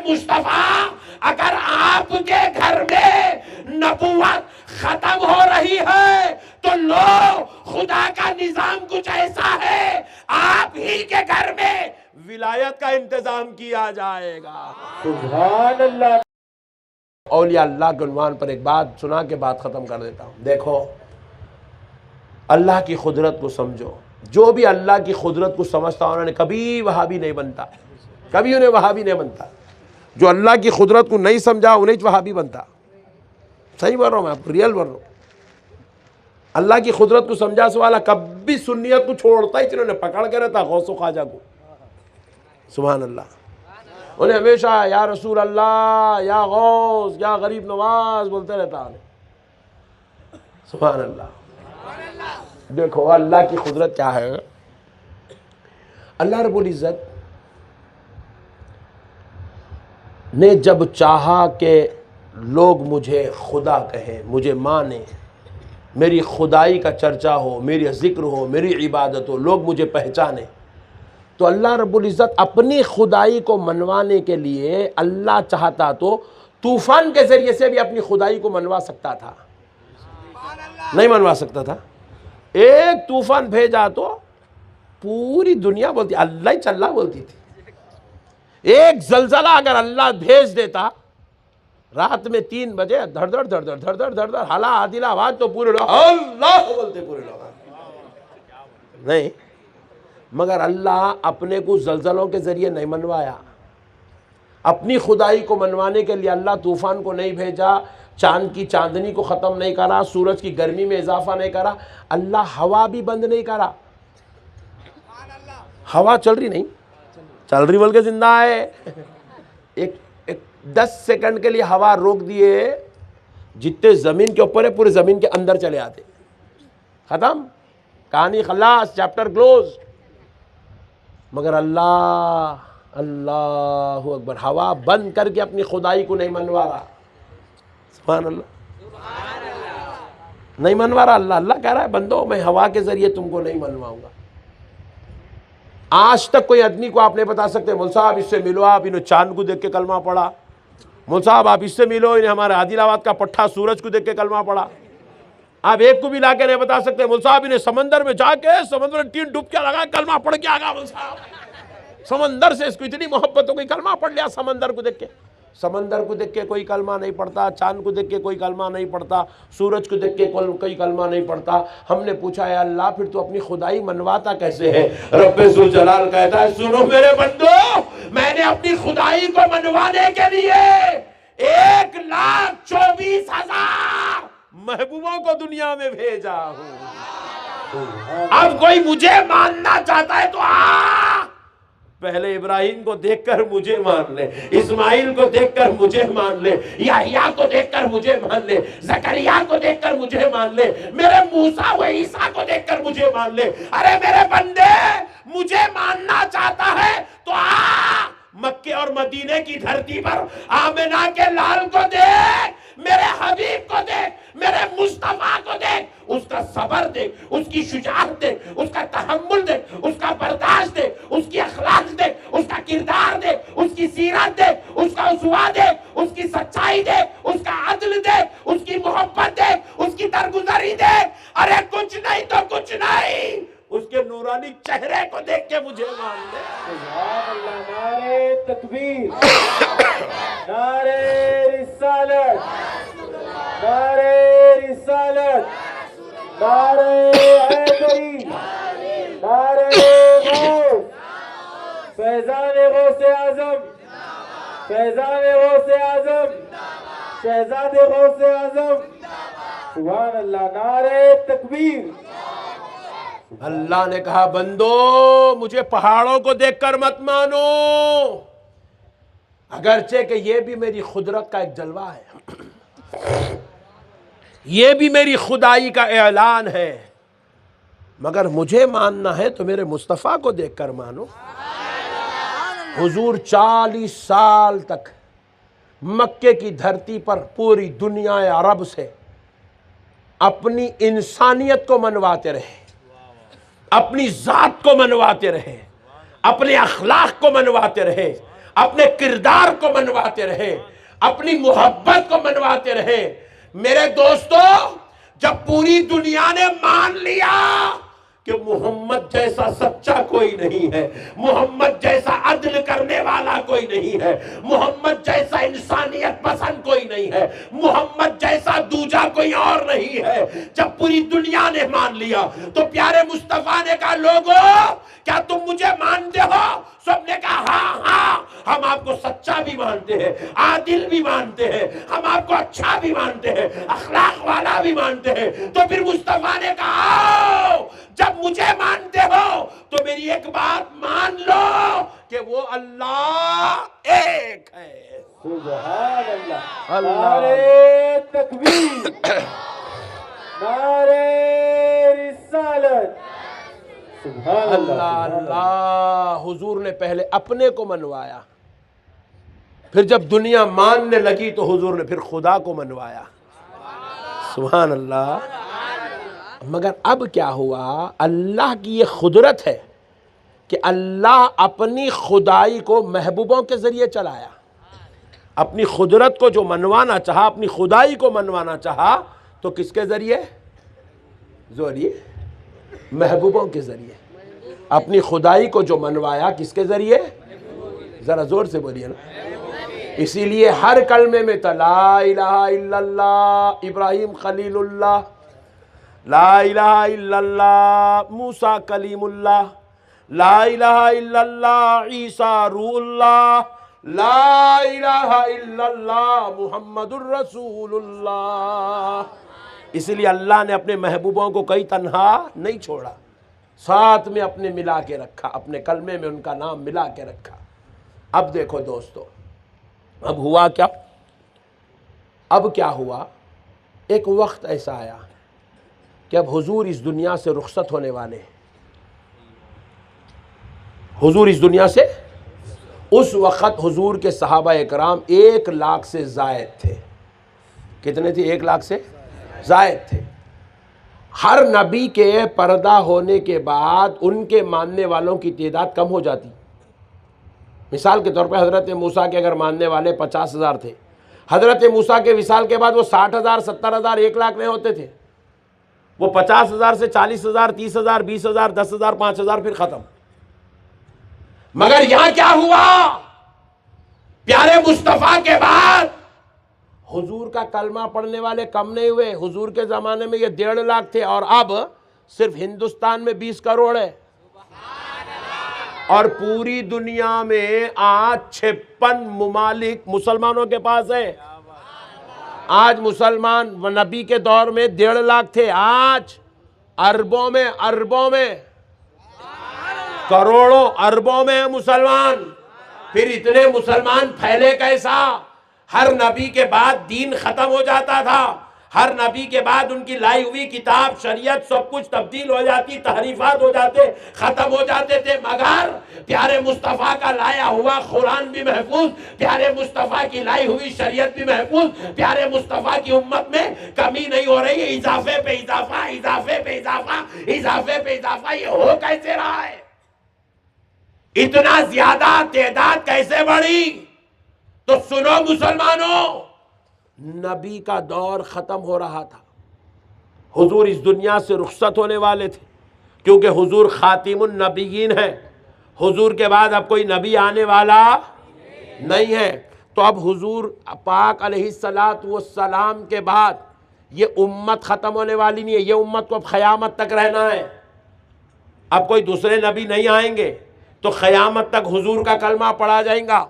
مصطفیٰ اگر آپ کے گھر میں نبوت ختم ہو رہی ہے تو لو خدا کا نظام کچھ ایسا ہے، آپ ہی کے گھر میں ولایت کا انتظام کیا جائے گا۔ سبحان اللہ۔ اولیاء اللہ کے عنوان پر ایک بات سنا کے بات ختم کر دیتا ہوں۔ دیکھو، اللہ کی قدرت کو سمجھو۔ جو بھی اللہ کی قدرت کو سمجھتا انہوں نے کبھی وہابی نہیں بنتا، کبھی انہیں وہابی نہیں بنتا۔ جو اللہ کی قدرت کو نہیں سمجھا انہیں وہابی بنتا۔ صحیح بول رہا ہوں میں، آپ ریئل بول رہا ہوں۔ اللہ کی قدرت کو سمجھا سے والا کبھی سنیت کو چھوڑتا ہی، انہوں نے پکڑ کے رہتا غوث و خواجہ کو۔ سبحان اللہ۔ انہیں ہمیشہ یا رسول اللہ، یا غوث، یا غریب نواز بولتے رہتا انہیں۔ سبحان اللہ۔ دیکھو اللہ کی قدرت کیا ہے۔ اللہ رب العزت نے جب چاہا کہ لوگ مجھے خدا کہیں، مجھے مانیں، میری خدائی کا چرچا ہو، میری ذکر ہو، میری عبادت ہو، لوگ مجھے پہچانیں، تو اللہ رب العزت اپنی خدائی کو منوانے کے لیے اللہ چاہتا تو طوفان کے ذریعے سے بھی اپنی خدائی کو منوا سکتا تھا، نہیں منوا سکتا تھا؟ ایک طوفان بھیجا تو پوری دنیا بولتی، اللہ ہی چلا بولتی تھی۔ ایک زلزلہ اگر اللہ بھیج دیتا رات میں 3 بجے، دھڑ دھڑ دھڑ دھڑ دھڑ دھڑ دھڑ دھڑ حالا عادل آواز، تو پورے لوگ اللہ بولتے، پورے لوگ نہیں۔ مگر اللہ اپنے کو زلزلوں کے ذریعے نہیں منوایا، اپنی خدائی کو منوانے کے لیے اللہ طوفان کو نہیں بھیجا، چاند کی چاندنی کو ختم نہیں کرا، سورج کی گرمی میں اضافہ نہیں کرا، اللہ ہوا بھی بند نہیں کرا۔ ہوا چل رہی نہیں، چل رہی بلکہ زندہ ہے۔ ایک 10 سیکنڈ کے لیے ہوا روک دیے، جتنے زمین کے اوپر ہے پورے زمین کے اندر چلے آتے، ختم، کہانی خلاص، چیپٹر کلوز۔ مگر اللہ اکبر ہوا بند کر کے اپنی خدائی کو نہیں منوا رہا۔ سبحان اللہ، نہیں منوا رہا اللہ۔ اللہ کہہ رہا ہے بندو میں ہوا کے ذریعے تم کو نہیں منواؤں گا۔ آج تک کوئی آدمی کو آپ نہیں بتا سکتے مول صاحب اس سے ملو، آپ انہوں چاند کو دیکھ کے کلمہ پڑھا، مول صاحب آپ اس سے ملو، انہیں ہمارے عادل آباد کا پٹھا سورج کو دیکھ کے کلمہ پڑھا۔ آپ ایک کو بھی لا کے نہیں بتا سکتے مول صاحب انہیں سمندر میں جا کے سمندر میں 3 ڈوب کیا لگا کلمہ پڑھ کے آگا، مول صاحب سمندر سے اس کو اتنی محبت ہو گئی کلمہ پڑھ لیا سمندر کو دیکھ کے۔ سمندر کو دیکھ کے کوئی کلمہ نہیں پڑھتا، چاند کو دیکھ کے کوئی کلمہ نہیں پڑھتا، سورج کو دیکھ کے کوئی کلمہ نہیں پڑھتا۔ ہم نے پوچھا اے اللہ پھر تو اپنی خدائی منواتا کیسے ہے؟ رب ذوالجلال کہتا ہے سنو میرے بندو، میں نے اپنی خدائی کو منوانے کے لیے 1,24,000 محبوبوں کو دنیا میں بھیجا ہوں۔ اب کوئی مجھے ماننا چاہتا ہے تو پہلے ابراہیم کو دیکھ کر مجھے مان لے، اسماعیل کو دیکھ کر مجھے مان لے، یحییٰ کو دیکھ کر مجھے مان لے، زکریا کو دیکھ کر مجھے مان لے، میرے موسیٰ و عیسیٰ کو دیکھ کر مجھے مان لے۔ ارے میرے بندے مجھے ماننا چاہتا ہے تو مکے اور مدینے کی دھرتی پر آمنہ کے لال کو دیکھ، میرے حبیب کو دیکھ، میرے مصطفیٰ کو دیکھ، اس کا صبر دیکھ، اس کی شجاعت دیکھ، اس کا تحمل دیکھ، اس کا برداشت دیکھ، اس کی اخلاق دیکھ، اس کا کردار دیکھ، اس کی سیرت دیکھ، اس کا اسوہ دیکھ، اس کی سچائی دیکھ، اس کا عدل دیکھ، اس کی محبت دیکھ، اس کی درگزری دیکھ۔ ارے کچھ نہیں تو کچھ نہیں، اس کے نورانی چہرے کو دیکھ کے مجھے مان لے۔ سبحان اللہ۔ نعرہ تکبیر، نعرہ رسالت، نعرہ رسالت، نعرہ حیدری، نعرہ غوث، فیضان غوث اعظم، فیضان غوث اعظم، شہزاد غوث اعظم۔ سبحان اللہ۔ نعرہ تکبیر۔ اللہ نے کہا بندو مجھے پہاڑوں کو دیکھ کر مت مانو، اگرچہ کہ یہ بھی میری قدرت کا ایک جلوہ ہے، یہ بھی میری خدائی کا اعلان ہے، مگر مجھے ماننا ہے تو میرے مصطفیٰ کو دیکھ کر مانو۔ حضور 40 سال تک مکے کی دھرتی پر پوری دنیا عرب سے اپنی انسانیت کو منواتے رہے، اپنی ذات کو منواتے رہے، اپنے اخلاق کو منواتے رہے، اپنے کردار کو منواتے رہے، اپنی محبت کو منواتے رہے۔ میرے دوستو، جب پوری دنیا نے مان لیا کہ محمد جیسا سچا کوئی نہیں ہے، محمد جیسا عدل کرنے والا کوئی نہیں ہے، محمد جیسا انسانیت پسند کوئی نہیں ہے، محمد جیسا دوجا کوئی اور نہیں ہے، جب پوری دنیا نے مان لیا تو پیارے مصطفیٰ نے کہا لوگو کیا تم مجھے مانتے ہو؟ سب نے کہا ہاں ہاں، ہم آپ کو سچا بھی مانتے ہیں، عادل بھی مانتے ہیں، ہم آپ کو اچھا بھی مانتے ہیں، اخلاق والا بھی مانتے ہیں۔ تو پھر مصطفیٰ نے کہا آؤ، جب مجھے مانتے ہو تو میری ایک بات مان لو کہ وہ اللہ ایک ہے۔ سبحان اللہ، اللہ، نعرہ تکبیر، نعرہ رسالت، سبحان اللہ اللہ۔ حضور نے پہلے اپنے کو منوایا، پھر جب دنیا ماننے لگی تو حضور نے پھر خدا کو منوایا۔ سبحان اللہ۔ مگر اب کیا ہوا؟ اللہ کی یہ قدرت ہے کہ اللہ اپنی خدائی کو محبوبوں کے ذریعے چلایا۔ اپنی قدرت کو جو منوانا چاہا، اپنی خدائی کو منوانا چاہا تو کس کے ذریعے؟ محبوبوں کے ذریعے۔ اپنی خدائی کو جو منوایا کس کے ذریعے؟ ذرا زور سے بولیے نا۔ اسی لیے ہر کلمے میں تا لا الہ الا اللہ ابراہیم خلیل اللہ، لا الہ الا اللہ موسیٰ کلیم اللہ، لا الہ الا اللہ عیسیٰ روح اللہ، لا الہ الا اللہ محمد الرسول اللہ۔ اس لیے اللہ نے اپنے محبوبوں کو کئی تنہا نہیں چھوڑا، ساتھ میں اپنے ملا کے رکھا، اپنے کلمے میں ان کا نام ملا کے رکھا۔ اب دیکھو دوستو، اب ہوا کیا؟ اب کیا ہوا؟ ایک وقت ایسا آیا کہ اب حضور اس دنیا سے رخصت ہونے والے ہیں۔ حضور اس دنیا سے، اس وقت حضور کے صحابہ اکرام 1,00,000 سے زائد تھے۔ کتنے تھے؟ 1,00,000 سے زائد تھے۔ ہر نبی کے پردہ ہونے کے بعد ان کے ماننے والوں کی تعداد کم ہو جاتی۔ مثال کے طور پہ حضرت موسیٰ کے اگر ماننے والے 50,000 تھے، حضرت موسیٰ کے وصال کے بعد وہ 60,000 70,000 1,00,000 نہیں ہوتے تھے، وہ 50,000 سے 40,000 30,000 20,000 10,000 5,000 پھر ختم۔ مگر یہاں کیا ہوا؟ پیارے مصطفیٰ کے بعد حضور کا کلمہ پڑھنے والے کم نہیں ہوئے۔ حضور کے زمانے میں یہ 1,50,000 تھے اور اب صرف ہندوستان میں 20 کروڑ ہے، اور پوری دنیا میں آج 56 ممالک مسلمانوں کے پاس ہے۔ آج مسلمان نبی کے دور میں 1,50,000 تھے، آج اربوں میں کروڑوں اربوں میں مسلمان۔ پھر اتنے مسلمان پھیلے کیسا؟ ہر نبی کے بعد دین ختم ہو جاتا تھا، ہر نبی کے بعد ان کی لائی ہوئی کتاب شریعت سب کچھ تبدیل ہو جاتی، تحریفات ہو جاتے، ختم ہو جاتے تھے۔ مگر پیارے مصطفیٰ کا لایا ہوا قرآن بھی محفوظ، پیارے مصطفیٰ کی لائی ہوئی شریعت بھی محفوظ، پیارے مصطفیٰ کی امت میں کمی نہیں ہو رہی ہے، اضافے پہ اضافہ، اضافے پہ اضافہ، اضافے پہ اضافہ۔ یہ ہو کیسے رہا ہے؟ اتنا زیادہ تعداد کیسے بڑھی؟ تو سنو مسلمانوں، نبی کا دور ختم ہو رہا تھا، حضور اس دنیا سے رخصت ہونے والے تھے، کیونکہ حضور خاتم النبیین ہیں، حضور کے بعد اب کوئی نبی آنے والا نہیں ہے۔ تو اب حضور پاک علیہ السلام کے بعد یہ امت ختم ہونے والی نہیں ہے، یہ امت کو اب قیامت تک رہنا ہے۔ اب کوئی دوسرے نبی نہیں آئیں گے تو قیامت تک حضور کا کلمہ پڑھا جائیں گا،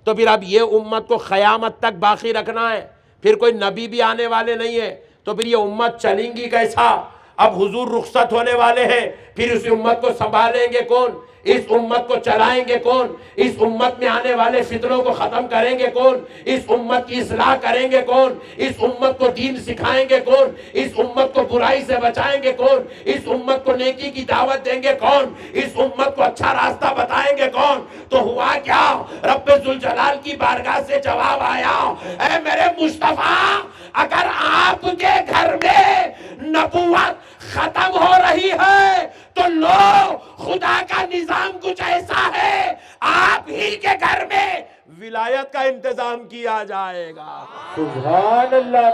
تو پھر اب یہ امت کو قیامت تک باقی رکھنا ہے، پھر کوئی نبی بھی آنے والے نہیں ہے، تو پھر یہ امت چلیں گی کیسا؟ اب حضور رخصت ہونے والے ہیں، پھر اس امت کو سنبھالیں گے کون؟ اس امت کو چلائیں گے کون؟ اس امت میں آنے والے فتنوں کو ختم کریں گے کون؟ اس امت کی اصلاح کریں گے کون؟ اس امت کو دین سکھائیں گے کون؟ اس امت کو برائی سے بچائیں گے کون؟ اس امت کو نیکی کی دعوت دیں گے کون؟ اس امت کو اچھا راستہ بتائیں گے کون؟ تو ہوا کیا؟ رب ذوالجلال کی بارگاہ سے جواب آیا، اے میرے مصطفیٰ، اگر آپ کے گھر میں نبوت ختم ہو رہی ہے تو لو، خدا کا نظام کچھ ایسا ہے، آپ ہی کے گھر میں ولایت کا انتظام کیا جائے گا۔ سبحان اللہ۔